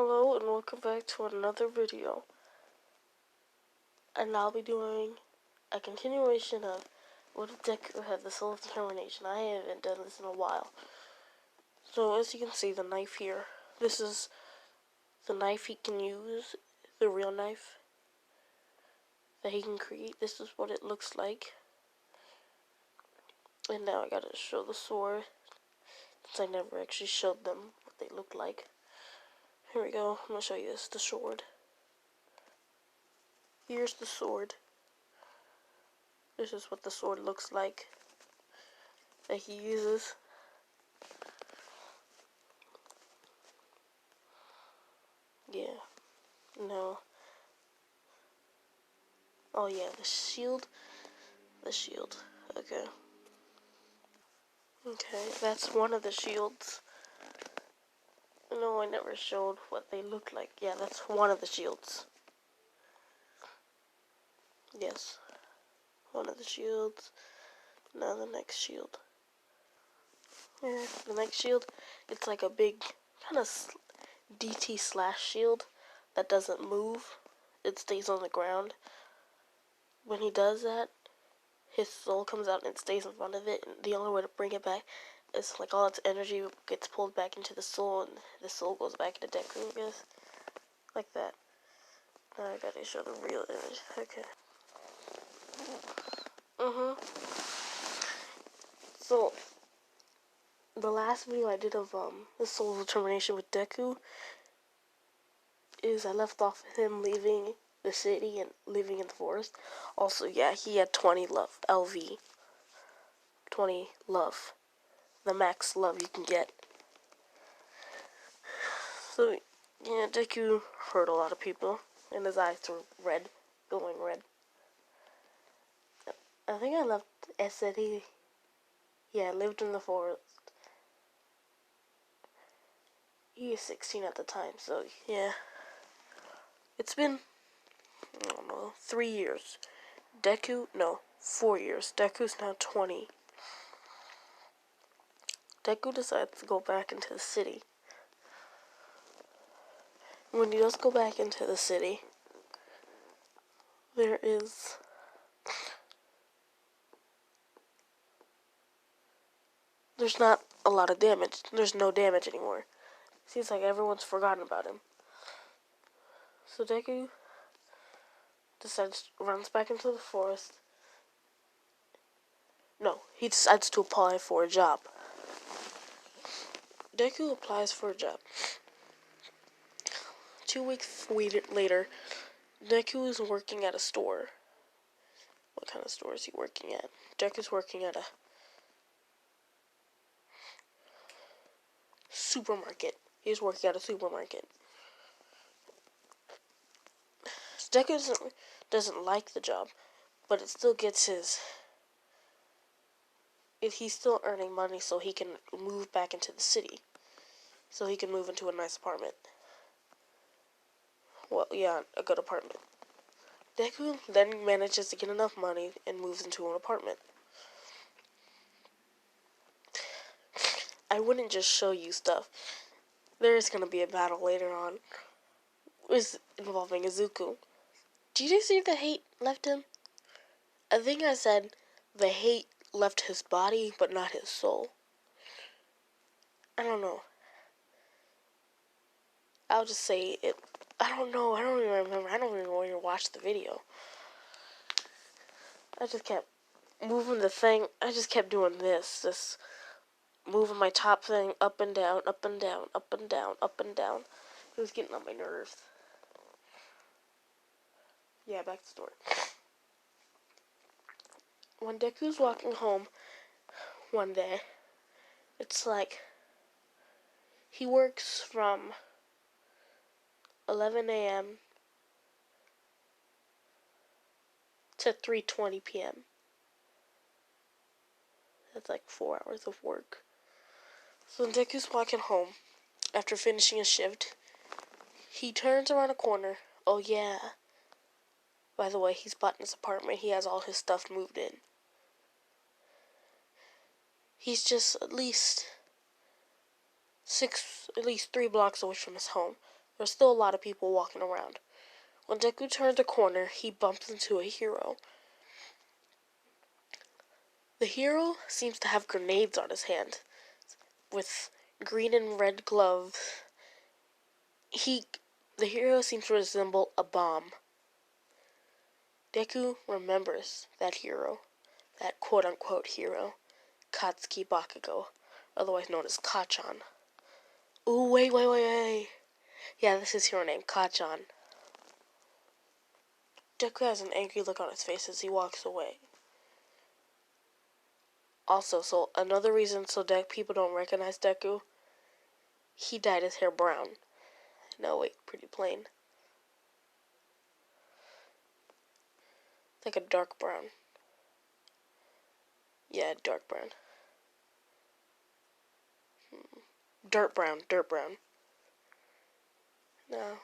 Hello and welcome back to another video, and I'll be doing a continuation of what if Deku had the soul of determination. I haven't done this in a while. So as you can see, the knife here, this is the knife he can use, the real knife that he can create. This is what it looks like. And now I gotta show the sword, since I never actually showed them what they look like. Here we go, I'm gonna show you this, the sword. Here's the sword. This is what the sword looks like that he uses. Yeah. No. Oh yeah, the shield. The shield. Okay. Okay, that's one of the shields. No, I never showed what they look like. Yeah, that's one of the shields. Yes. One of the shields. Now the next shield. Yeah, the next shield, it's like a big kind of DT slash shield that doesn't move. It stays on the ground. When he does that, his soul comes out and it stays in front of it, and the only way to bring it back is like all its energy gets pulled back into the soul, and the soul goes back into Deku, I guess. Like that. Now I gotta show the real image. Okay. So, the last video I did of the soul's determination with Deku is I left off with him leaving the city and living in the forest. Also, yeah, he had 20 love, LV. 20 love. The max love you can get. So, yeah, Deku hurt a lot of people, and his eyes were red, glowing red. I think I said he lived in the forest. He was 16 at the time, so, yeah. It's been, I don't know, 3 years. 4 years. Deku's now 20. Deku decides to go back into the city. When he does go back into the city, there's not a lot of damage. There's no damage anymore. Seems like everyone's forgotten about him. So Deku runs back into the forest. No, he decides to apply for a job. Deku applies for a job. 2 weeks later, Deku is working at a store. What kind of store is he working at? Deku's working at a supermarket. He's working at a supermarket. Deku doesn't like the job, but it still gets he's still earning money so he can move back into the city. So he can move into a nice apartment. Well, yeah, a good apartment. Deku then manages to get enough money and moves into an apartment. I wouldn't just show you stuff. There is going to be a battle later on involving Izuku. Did you see the hate left him? I think I said the hate left his body, but not his soul. I don't know. I'll just say it. I don't know. I don't even remember. I don't even want to watch the video. I just kept moving the thing. I just kept doing this. Just moving my top thing up and down, up and down, up and down, up and down. It was getting on my nerves. Yeah, back to the story. When Deku's walking home one day, it's like he works from 11 a.m. to 3:20 p.m. That's like 4 hours of work. So when Deku's walking home after finishing a shift, he turns around a corner. Oh yeah. By the way, he's bought in his apartment. He has all his stuff moved in. He's just at least 3 blocks away from his home. There's still a lot of people walking around. When Deku turns a corner, he bumps into a hero. The hero seems to have grenades on his hand, with green and red gloves. The hero seems to resemble a bomb. Deku remembers that hero, that quote-unquote hero, Katsuki Bakugo, otherwise known as Kacchan. Ooh, wait. Yeah, this is his hero name, Kacchan. Deku has an angry look on his face as he walks away. Also, so another reason so people don't recognize Deku, he dyed his hair brown. No, wait, pretty plain. Like a dark brown. Yeah, dark brown. Dirt brown. No.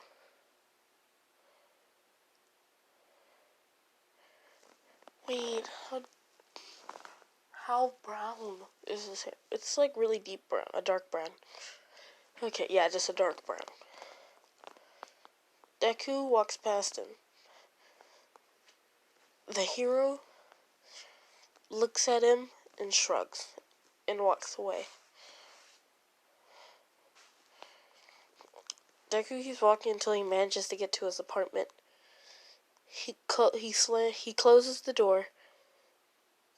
Wait, how brown is his hair? It's like really deep brown, a dark brown. Okay, yeah, just a dark brown. Deku walks past him. The hero looks at him and shrugs and walks away. Deku keeps walking until he manages to get to his apartment. He closes the door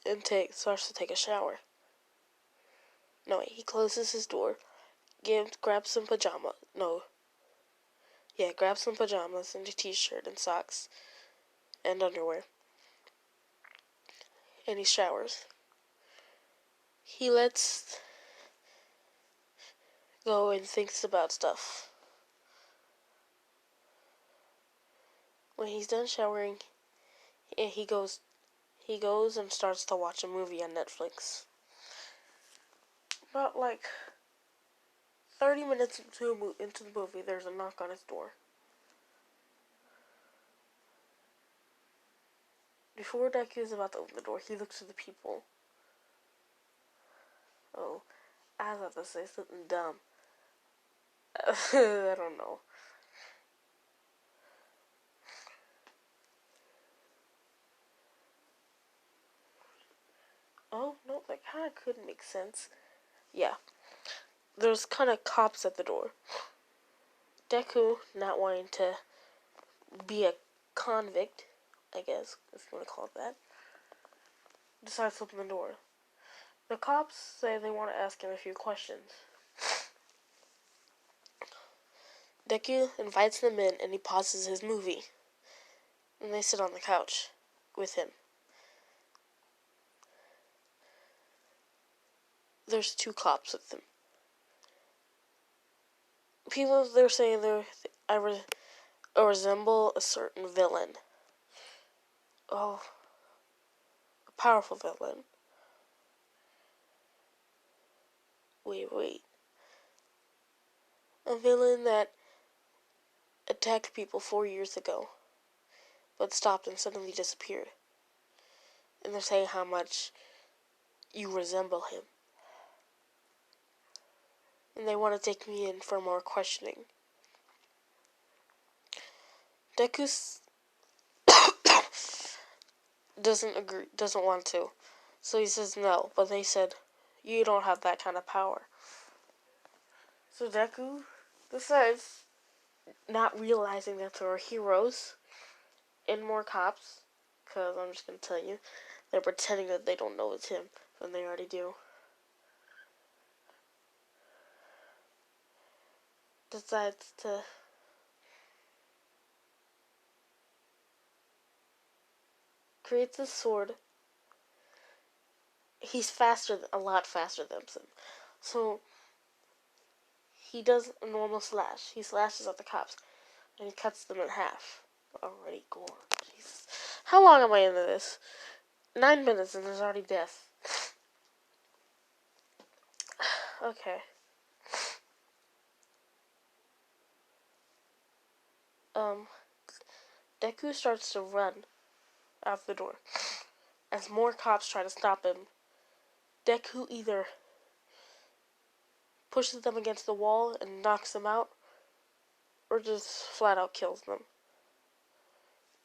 and starts to take a shower. No, wait, he closes his door, grabs some pajamas. Grabs some pajamas and a t-shirt and socks and underwear. And he showers. He lets go and thinks about stuff. When he's done showering, he goes and starts to watch a movie on Netflix. About like 30 minutes into the movie, there's a knock on his door. Before Deku is about to open the door, he looks at the people. Oh, I was about to say something dumb. I don't know. Oh, no, that kind of could make sense. Yeah. There's kind of cops at the door. Deku, not wanting to be a convict, I guess, if you want to call it that, decides to open the door. The cops say they want to ask him a few questions. Deku invites them in and he pauses his movie. And they sit on the couch with him. There's 2 cops with them. People, they're saying I resemble a certain villain. Oh, a powerful villain. Wait. A villain that attacked people 4 years ago, but stopped and suddenly disappeared. And they're saying how much you resemble him. And they want to take me in for more questioning. Deku doesn't want to. So he says no, but they said, you don't have that kind of power. So Deku decides, not realizing that there are heroes and more cops, because I'm just going to tell you, they're pretending that they don't know it's him, when they already do. Decides to creates a sword. He's a lot faster than them. So he does a normal slash. He slashes at the cops and he cuts them in half. Already gone. Jesus. How long am I into this? 9 minutes and there's already death. Okay. Deku starts to run out the door. As more cops try to stop him, Deku either pushes them against the wall and knocks them out, or just flat out kills them.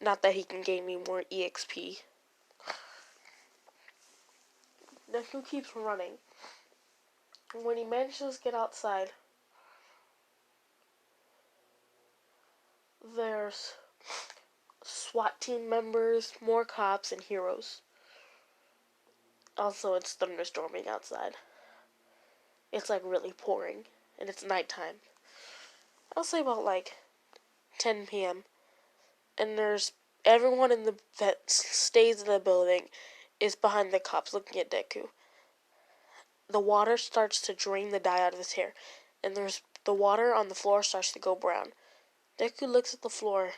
Not that he can gain me more EXP. Deku keeps running. When he manages to get outside, there's SWAT team members, more cops, and heroes. Also, it's thunderstorming outside. It's like really pouring, and it's nighttime. I'll say about like 10 p.m. And there's everyone that stays in the building is behind the cops looking at Deku. The water starts to drain the dye out of his hair, and the water on the floor starts to go brown. Deku looks at the floor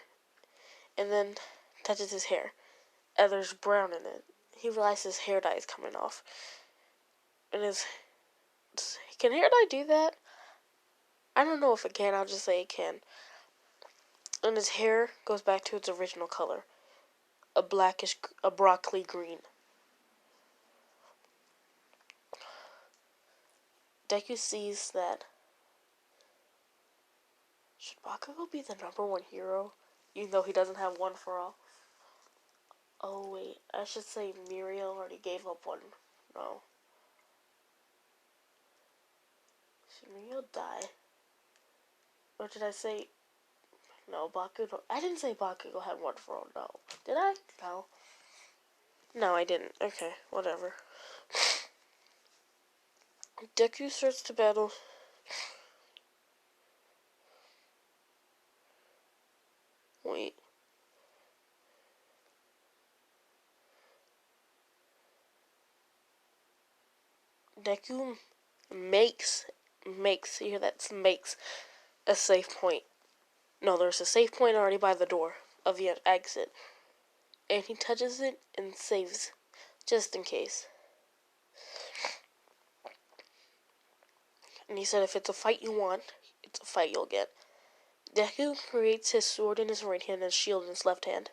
and then touches his hair, and there's brown in it. He realizes his hair dye is coming off. And can hair dye do that? I don't know if it can, I'll just say it can. And his hair goes back to its original color, a broccoli green. Deku sees that. Should Bakugo be the #1 hero, even though he doesn't have one for all? Oh wait, I should say Muriel already gave up one. No. Should Muriel die? Or did I say... No, Bakugo... I didn't say Bakugo had one for all, no. Did I? No. No, I didn't. Okay, whatever. Deku starts to battle... Wait. Deku makes, you hear that? Makes a safe point. No, there's a safe point already by the door of the exit. And he touches it and saves, just in case. And he said if it's a fight you want, it's a fight you'll get. Deku creates his sword in his right hand and shield in his left hand.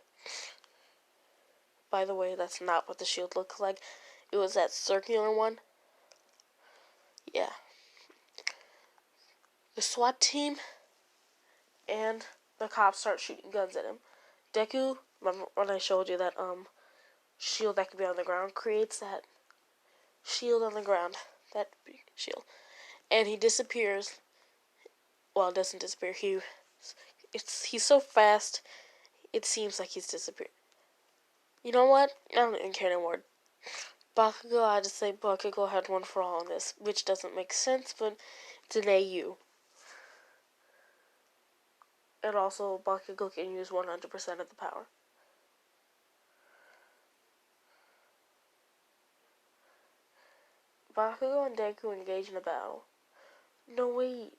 By the way, that's not what the shield looks like. It was that circular one. Yeah. The SWAT team and the cops start shooting guns at him. Deku, remember when I showed you that shield that could be on the ground, creates that shield on the ground. That big shield. And he disappears. Well, it doesn't disappear. He's so fast, it seems like he's disappeared. You know what? I don't even care anymore. Bakugo, I just say Bakugo had one for all in this, which doesn't make sense, but it's an AU. And also, Bakugo can use 100% of the power. Bakugo and Deku engage in a battle. No, wait.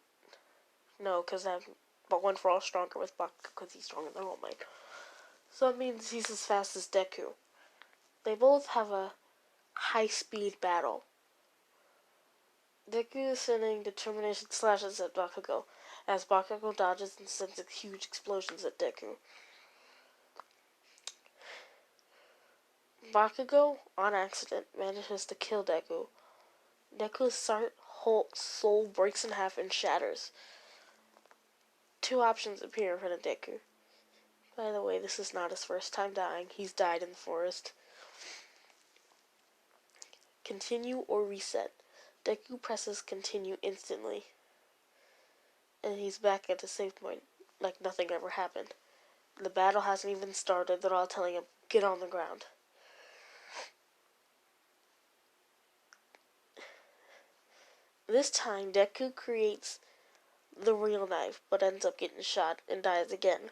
No, because but one for all stronger with Bakugo because he's stronger than All Might. So that means he's as fast as Deku. They both have a high-speed battle. Deku is sending determination slashes at Bakugo, as Bakugo dodges and sends huge explosions at Deku. Bakugo, on accident, manages to kill Deku. Deku's whole soul breaks in half and shatters. Two options appear in front of Deku. By the way, this is not his first time dying. He's died in the forest. Continue or reset. Deku presses continue instantly. And he's back at the save point, like nothing ever happened. The battle hasn't even started. They're all telling him, get on the ground. This time, Deku creates the real knife, but ends up getting shot and dies again.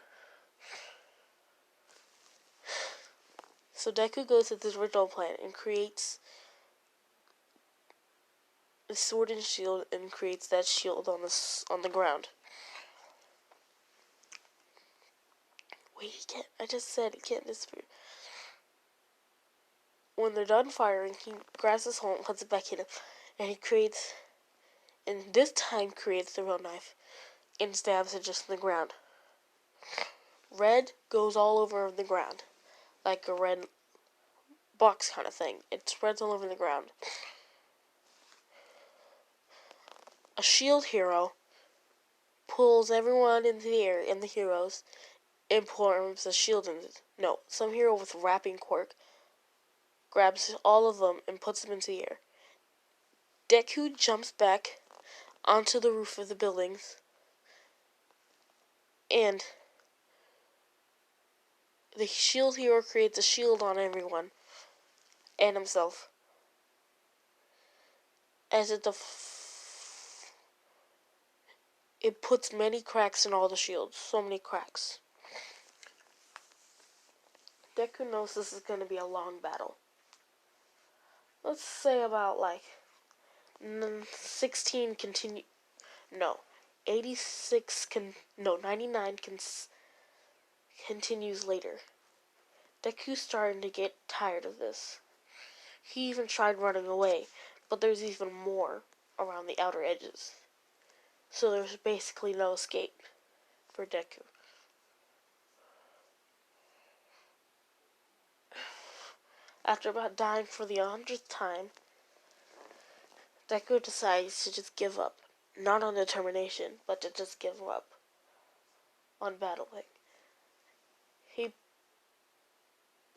So Deku goes with his original plan and creates a sword and shield and creates that shield on the ground. Wait, he can't. I just said he can't disappear. When they're done firing, he grabs his hole and puts it back in him, and this time creates the real knife and stabs it just in the ground. Red goes all over the ground, like a red box kind of thing. It spreads all over the ground. A shield hero pulls everyone into the air and the heroes and forms a shield. No, some hero with wrapping quirk grabs all of them and puts them into the air. Deku jumps back onto the roof of the buildings, and the shield hero creates a shield on everyone and himself. As it puts many cracks in all the shields. So many cracks. Deku knows this is going to be a long battle. Let's say about 16 continue. No, 99 continues later. Deku's starting to get tired of this. He even tried running away, but there's even more around the outer edges. So there's basically no escape for Deku. After about dying for the 100th time, Deku decides to just give up. Not on determination, but to just give up on battling. He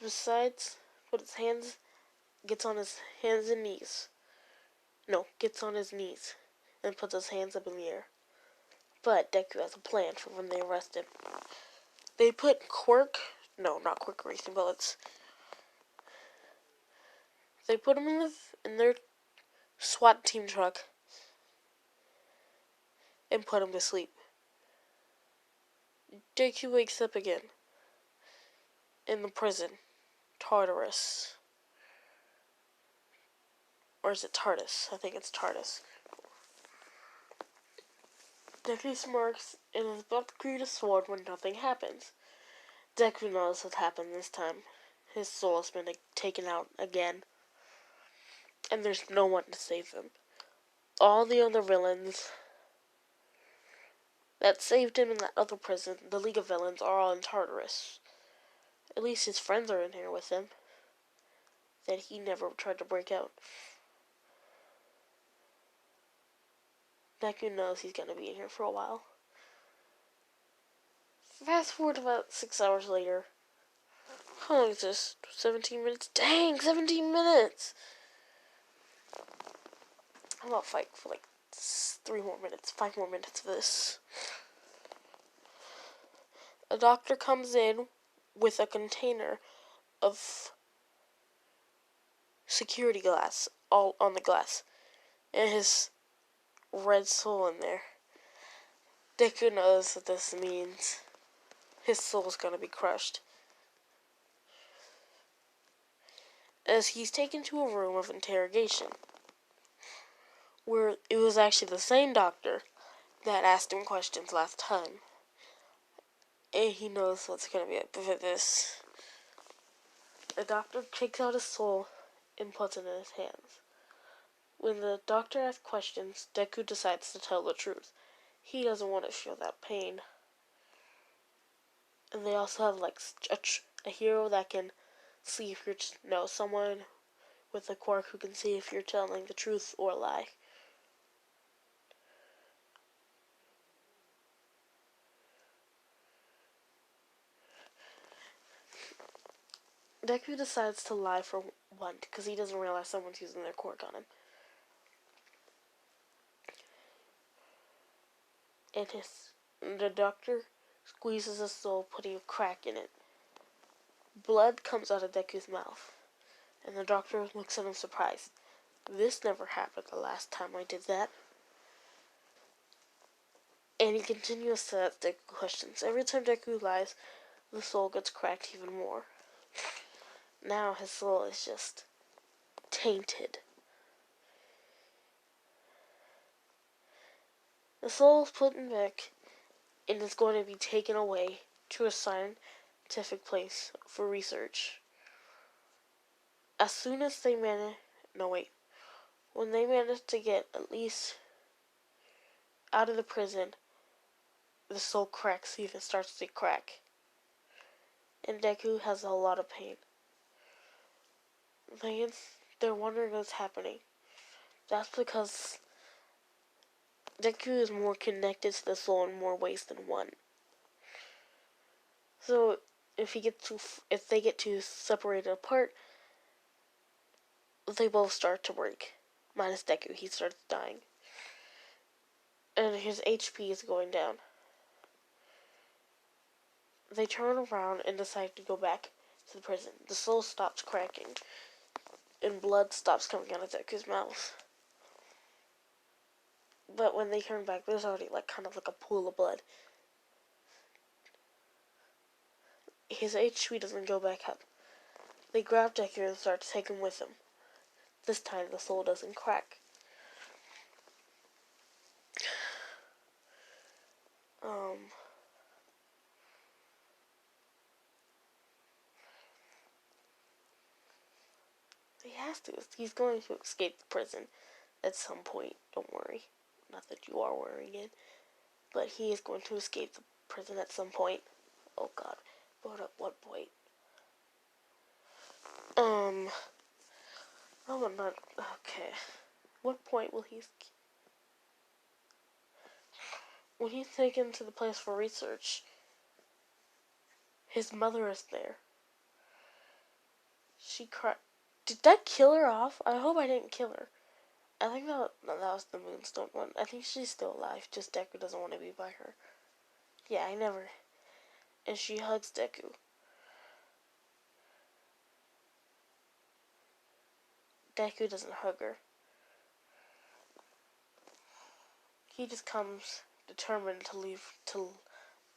decides, gets on his hands and knees. No, gets on his knees and puts his hands up in the air. But Deku has a plan for when they arrest him. They put not quirk racing bullets. They put him in their SWAT team truck and put him to sleep. Deku wakes up again in the prison, Tartarus. Or is it TARDIS? I think it's TARDIS. Deku smirks and is about to create a sword when nothing happens. Deku knows what happened this time. His soul has been taken out again. And there's no one to save him. All the other villains that saved him in that other prison, the League of Villains, are all in Tartarus. At least his friends are in here with him. That he never tried to break out. Deku knows he's going to be in here for a while. Fast forward about 6 hours later. How long is this? 17 minutes? Dang, 17 minutes! I'm about to fight for 5 more minutes of this. A doctor comes in with a container of security glass, all on the glass, and his red soul in there. Deku knows what this means. His soul's gonna be crushed. As he's taken to a room of interrogation, where it was actually the same doctor that asked him questions last time. And he knows what's gonna be up with this. The doctor takes out his soul and puts it in his hands. When the doctor asks questions, Deku decides to tell the truth. He doesn't want to feel that pain. And they also have a hero that can see if you're someone with a quirk who can see if you're telling the truth or a lie. Deku decides to lie for one because he doesn't realize someone's using their quirk on him. And the doctor squeezes his soul, putting a crack in it. Blood comes out of Deku's mouth, and the doctor looks at him surprised. This never happened the last time I did that. And he continues to ask Deku questions. Every time Deku lies, the soul gets cracked even more. Now his soul is just tainted. The soul is put back and is going to be taken away to a scientific place for research. As soon as they when they manage to get at least out of the prison, the soul cracks, even starts to crack. And Deku has a lot of pain. They're wondering what's happening. That's because Deku is more connected to the soul in more ways than one. So if they get too separated apart, they both start to break. Minus Deku, he starts dying. And his HP is going down. They turn around and decide to go back to the prison. The soul stops cracking, and blood stops coming out of Deku's mouth. But when they turn back, there's already kind of like a pool of blood. His HP doesn't go back up. They grab Deku and start to take him with them. This time the soul doesn't crack. He has to. He's going to escape the prison at some point. Don't worry. Not that you are worrying it. But he is going to escape the prison at some point. Oh god. But at what point? Oh, I'm not... Okay. What point will he... When he's taken to the place for research, his mother is there. She cried. Did that kill her off? I hope I didn't kill her. I think that was the Moonstone one. I think she's still alive. Just Deku doesn't want to be by her. Yeah, I never... And she hugs Deku. Deku doesn't hug her. He just comes determined to leave, to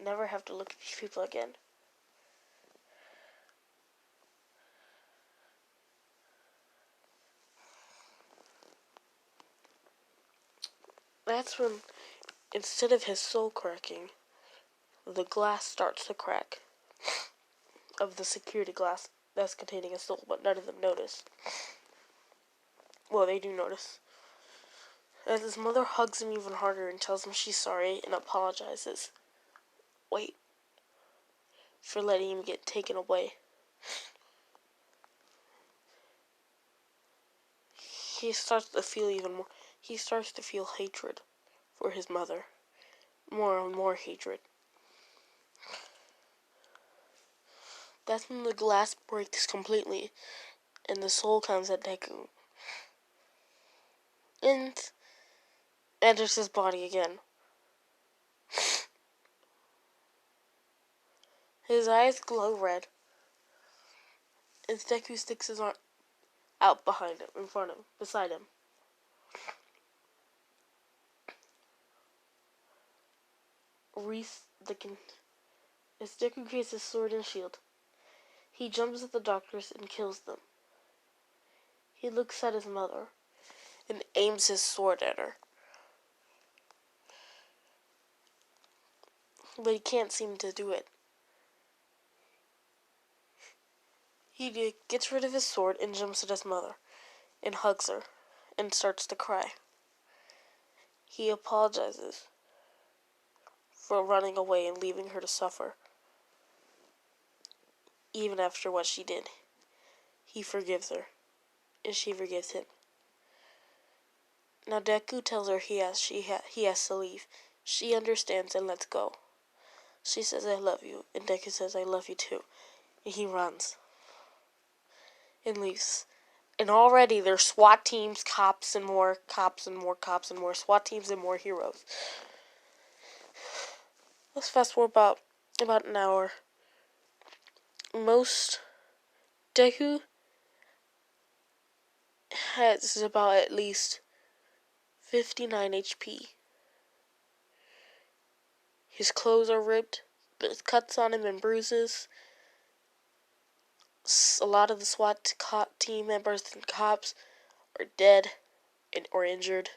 never have to look at these people again. That's when, instead of his soul cracking, the glass starts to crack. Of the security glass that's containing a soul, but none of them notice. Well, they do notice. As his mother hugs him even harder and tells him she's sorry and apologizes. Wait. For letting him get taken away. He starts to feel even more. He starts to feel hatred for his mother. More and more hatred. That's when the glass breaks completely and the soul comes at Deku. And enters his body again. His eyes glow red. As Deku sticks his arm out behind him, in front of him, beside him. As Deku creates his sword and shield, he jumps at the doctors and kills them. He looks at his mother and aims his sword at her. But he can't seem to do it. He gets rid of his sword and jumps at his mother and hugs her and starts to cry. He apologizes for running away and leaving her to suffer. Even after what she did, he forgives her, and she forgives him. Now Deku tells her he has to leave. She understands and lets go. She says, "I love you," and Deku says, "I love you too." And he runs and leaves. And already there's SWAT teams, cops and more, cops and more, cops and more, SWAT teams and more heroes. Let's fast forward about an hour. Deku has about at least 59 HP. His clothes are ripped. There's cuts on him and bruises. A lot of the SWAT team members and cops are dead or injured.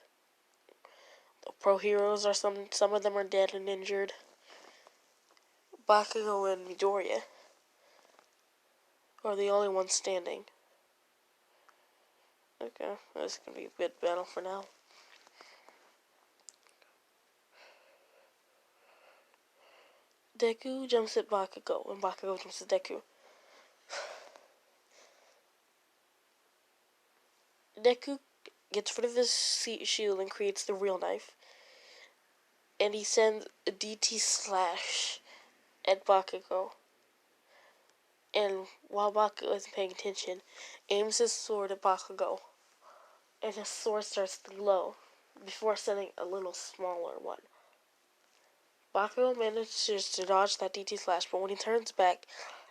The pro heroes are some of them are dead and injured. Bakugo and Midoriya are the only ones standing. Okay, this is gonna be a good battle for now. Deku jumps at Bakugo, and Bakugo jumps at Deku. Deku gets rid of his shield and creates the real knife. and he sends a DT slash at Bakugo. And while Bakugo isn't paying attention, aims his sword at Bakugo, and his sword starts to glow before sending a little smaller one. Bakugo manages to dodge that DT slash, but when he turns back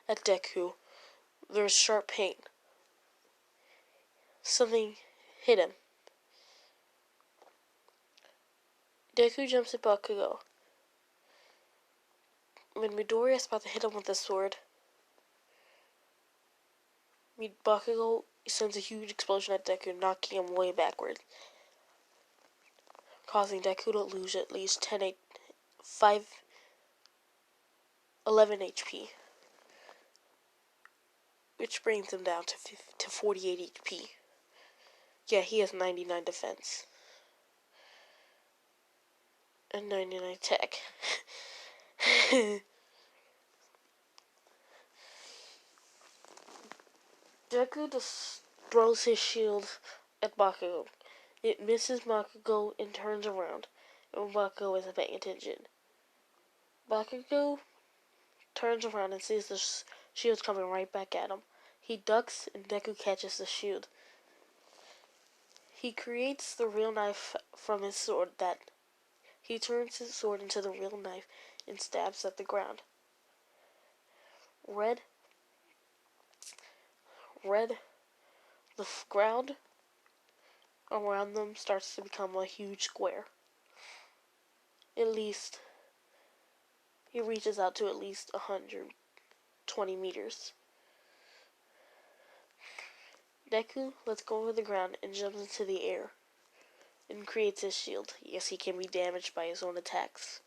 at Deku, there's sharp pain. Something hit him. Deku jumps at Bakugo. When Midoriya is about to hit him with the sword, Bakugo sends a huge explosion at Deku, knocking him way backward, causing Deku to lose at least 11 HP, which brings him down to 48 HP. Yeah, he has 99 defense and 99 attack. Deku just throws his shield at Bakugo. It misses Bakugo and turns around, and Bakugo isn't paying attention. Bakugo turns around and sees the shield coming right back at him. He ducks, and Deku catches the shield. He creates the real knife from his sword he turns his sword into the real knife and stabs at the ground. Red, the ground around them starts to become a huge square. At least, he reaches out to at least 120 meters. Deku lets go over the ground and jumps into the air and creates his shield. Yes, he can be damaged by his own attacks.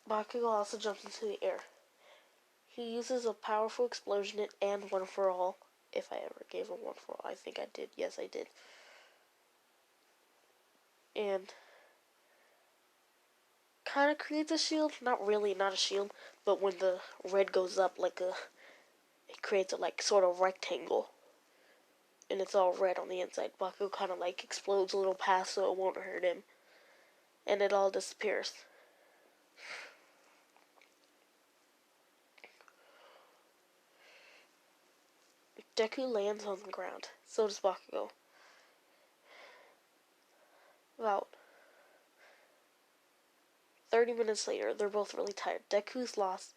Bakugo also jumps into the air. He uses a powerful explosion and one for all. If I ever gave a one for all, I think I did. Yes, I did. And kind of creates a shield. Not really, not a shield, but when the red goes up, it creates a sort of rectangle, and it's all red on the inside. Bakugo kind of explodes a little past so it won't hurt him, and it all disappears. Deku lands on the ground. So does Bakugo. About 30 minutes later, they're both really tired. Deku's lost.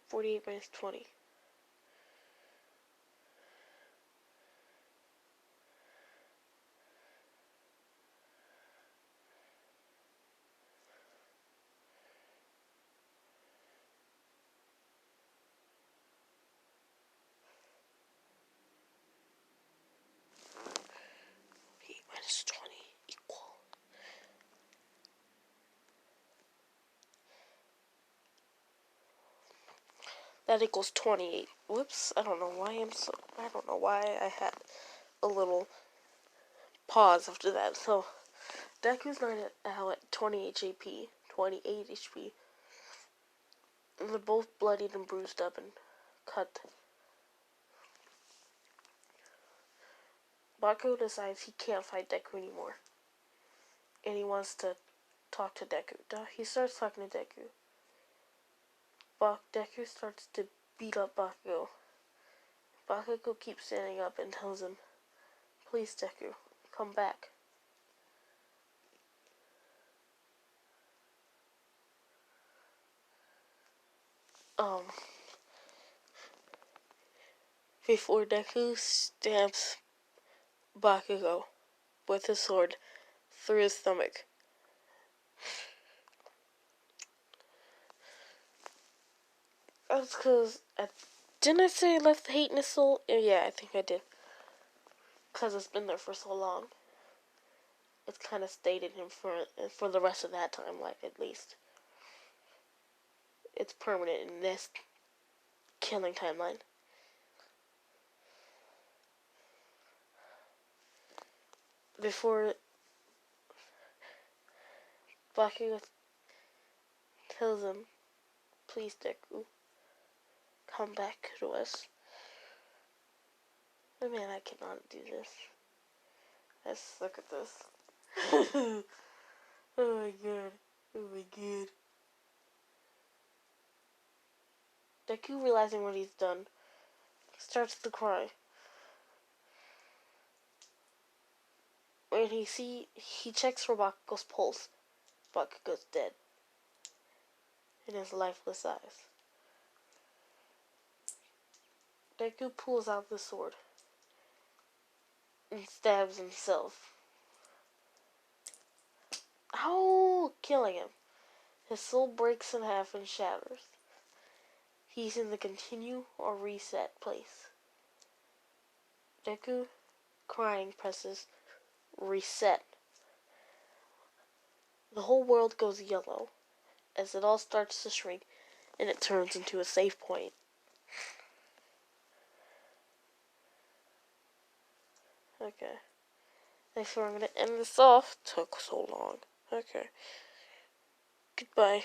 48 minus 20. Minus 20 equal. That equals 28. Whoops, I don't know why I had a little pause after that. So, Deku's now at 28 HP. 28 HP. And they're both bloodied and bruised up and cut. Bakugo decides he can't fight Deku anymore. And he wants to talk to Deku. He starts talking to Deku. Deku starts to beat up Bakugo. Bakugo keeps standing up and tells him, "Please, Deku, come back." Before Deku stabs Bakugo with his sword through his stomach. That's because, didn't I say I left the hate in his soul? Yeah, I think I did. Because it's been there for so long. It's kind of stayed in him for the rest of that timeline, at least. It's permanent in this killing timeline. Before Bakugo tells him, "Please, Deku, come back to us. Oh man, I cannot do this. Let's look at this. Oh my god. Oh my god. Deku, realizing what he's done, starts to cry. When he checks for Bakugo's pulse. Bakugo's dead. In his lifeless eyes. Deku pulls out the sword. And stabs himself. Ow! Killing him. His soul breaks in half and shatters. He's in the continue or reset place. Deku, crying, presses reset. The whole world goes yellow as it all starts to shrink and it turns into a save point. Okay. Thanks for I'm gonna end this off. Took so long. Okay. Goodbye.